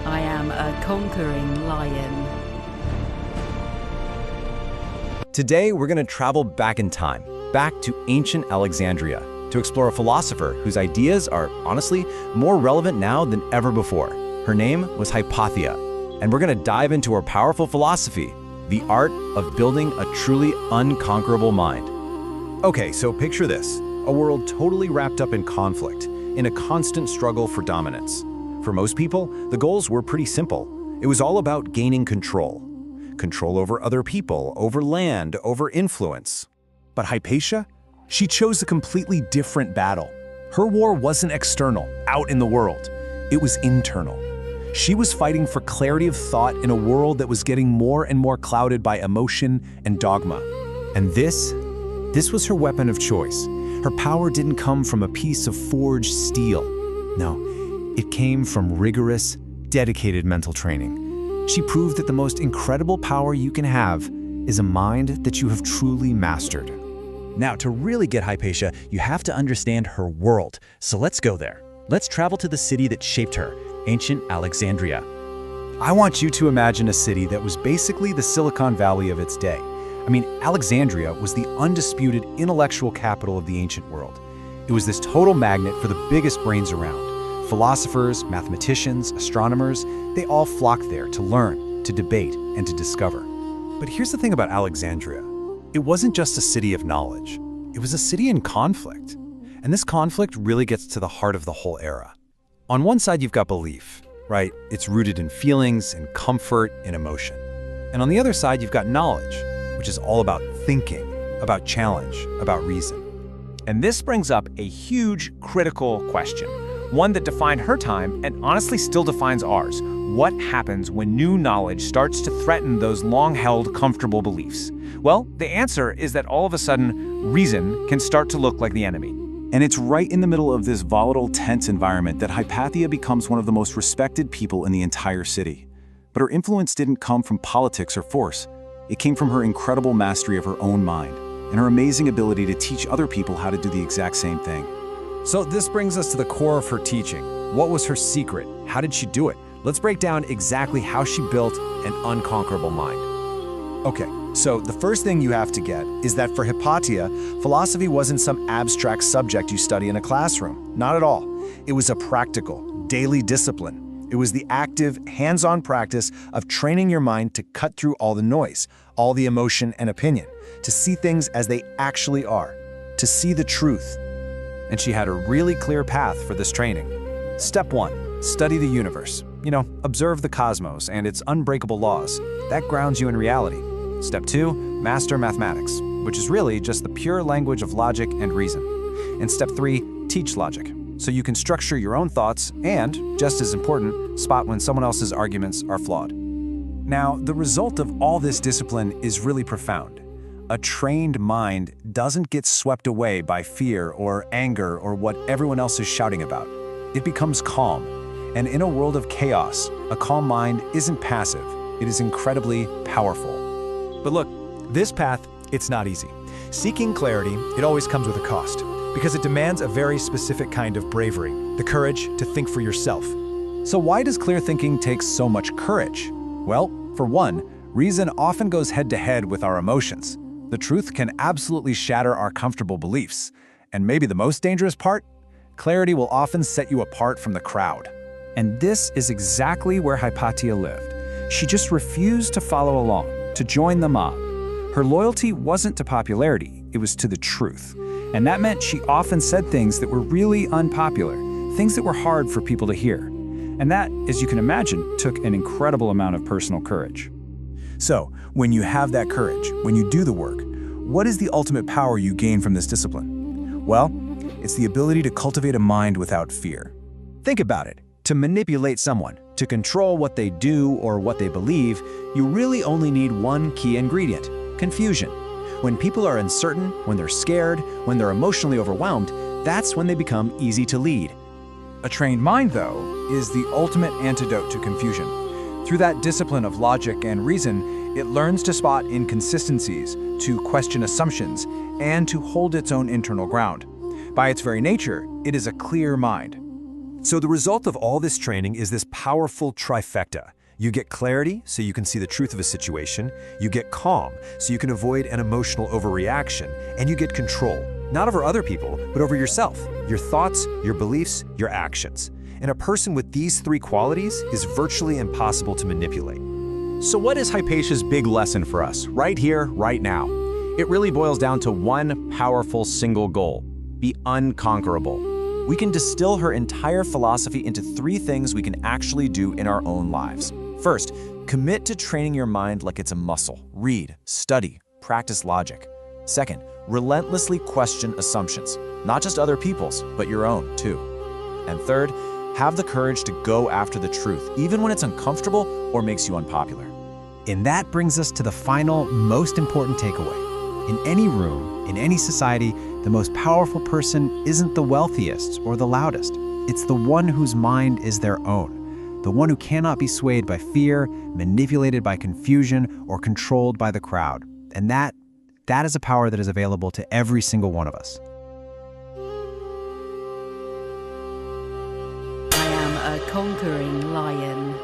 I am a conquering lion. Today, we're going to travel back in time, back to ancient Alexandria, to explore a philosopher whose ideas are, honestly, more relevant now than ever before. Her name was Hypatia, and we're going to dive into her powerful philosophy, the art of building a truly unconquerable mind. Okay, so picture this, a world totally wrapped up in conflict, in a constant struggle for dominance. For most people, the goals were pretty simple. It was all about gaining control. Control over other people, over land, over influence. But Hypatia? She chose a completely different battle. Her war wasn't external, out in the world. It was internal. She was fighting for clarity of thought in a world that was getting more and more clouded by emotion and dogma. And this was her weapon of choice. Her power didn't come from a piece of forged steel. No, it came from rigorous, dedicated mental training. She proved that the most incredible power you can have is a mind that you have truly mastered. Now, to really get Hypatia, you have to understand her world. So let's go there. Let's travel to the city that shaped her, ancient Alexandria. I want you to imagine a city that was basically the Silicon Valley of its day. I mean, Alexandria was the undisputed intellectual capital of the ancient world. It was this total magnet for the biggest brains around. Philosophers, mathematicians, astronomers, they all flocked there to learn, to debate, and to discover. But here's the thing about Alexandria. It wasn't just a city of knowledge. It was a city in conflict. And this conflict really gets to the heart of the whole era. On one side, you've got belief, right? It's rooted in feelings, in comfort, in emotion. And on the other side, you've got knowledge, which is all about thinking, about challenge, about reason. And this brings up a huge critical question. One that defined her time and honestly still defines ours. What happens when new knowledge starts to threaten those long-held comfortable beliefs? Well, the answer is that all of a sudden, reason can start to look like the enemy. And it's right in the middle of this volatile, tense environment that Hypatia becomes one of the most respected people in the entire city. But her influence didn't come from politics or force. It came from her incredible mastery of her own mind and her amazing ability to teach other people how to do the exact same thing. So this brings us to the core of her teaching. What was her secret? How did she do it? Let's break down exactly how she built an unconquerable mind. Okay, so the first thing you have to get is that for Hypatia, philosophy wasn't some abstract subject you study in a classroom. Not at all. It was a practical, daily discipline. It was the active, hands-on practice of training your mind to cut through all the noise, all the emotion and opinion, to see things as they actually are, to see the truth. And she had a really clear path for this training. Step 1, study the universe. Observe the cosmos and its unbreakable laws. That grounds you in reality. Step 2, master mathematics, which is really just the pure language of logic and reason. And step 3, teach logic, so you can structure your own thoughts and, just as important, spot when someone else's arguments are flawed. Now, the result of all this discipline is really profound. A trained mind doesn't get swept away by fear or anger or what everyone else is shouting about. It becomes calm. And in a world of chaos, a calm mind isn't passive. It is incredibly powerful. But look, this path, it's not easy. Seeking clarity, it always comes with a cost, because it demands a very specific kind of bravery, the courage to think for yourself. So why does clear thinking take so much courage? Well, for one, reason often goes head-to-head with our emotions. The truth can absolutely shatter our comfortable beliefs. And maybe the most dangerous part? Clarity will often set you apart from the crowd. And this is exactly where Hypatia lived. She just refused to follow along, to join the mob. Her loyalty wasn't to popularity, it was to the truth. And that meant she often said things that were really unpopular, things that were hard for people to hear. And that, as you can imagine, took an incredible amount of personal courage. So, when you have that courage, when you do the work, what is the ultimate power you gain from this discipline? Well, it's the ability to cultivate a mind without fear. Think about it. To manipulate someone, to control what they do or what they believe, you really only need one key ingredient: confusion. When people are uncertain, when they're scared, when they're emotionally overwhelmed, that's when they become easy to lead. A trained mind, though, is the ultimate antidote to confusion. Through that discipline of logic and reason, it learns to spot inconsistencies, to question assumptions, and to hold its own internal ground. By its very nature, it is a clear mind. So the result of all this training is this powerful trifecta. You get clarity, so you can see the truth of a situation. You get calm, so you can avoid an emotional overreaction. And you get control, not over other people, but over yourself, your thoughts, your beliefs, your actions. And a person with these three qualities is virtually impossible to manipulate. So what is Hypatia's big lesson for us, right here, right now? It really boils down to one powerful single goal: be unconquerable. We can distill her entire philosophy into three things we can actually do in our own lives. First, commit to training your mind like it's a muscle. Read, study, practice logic. Second, relentlessly question assumptions, not just other people's, but your own too. And third, have the courage to go after the truth, even when it's uncomfortable or makes you unpopular. And that brings us to the final, most important takeaway. In any room, in any society, the most powerful person isn't the wealthiest or the loudest. It's the one whose mind is their own, the one who cannot be swayed by fear, manipulated by confusion, or controlled by the crowd. And that is a power that is available to every single one of us. I am a conquering lion.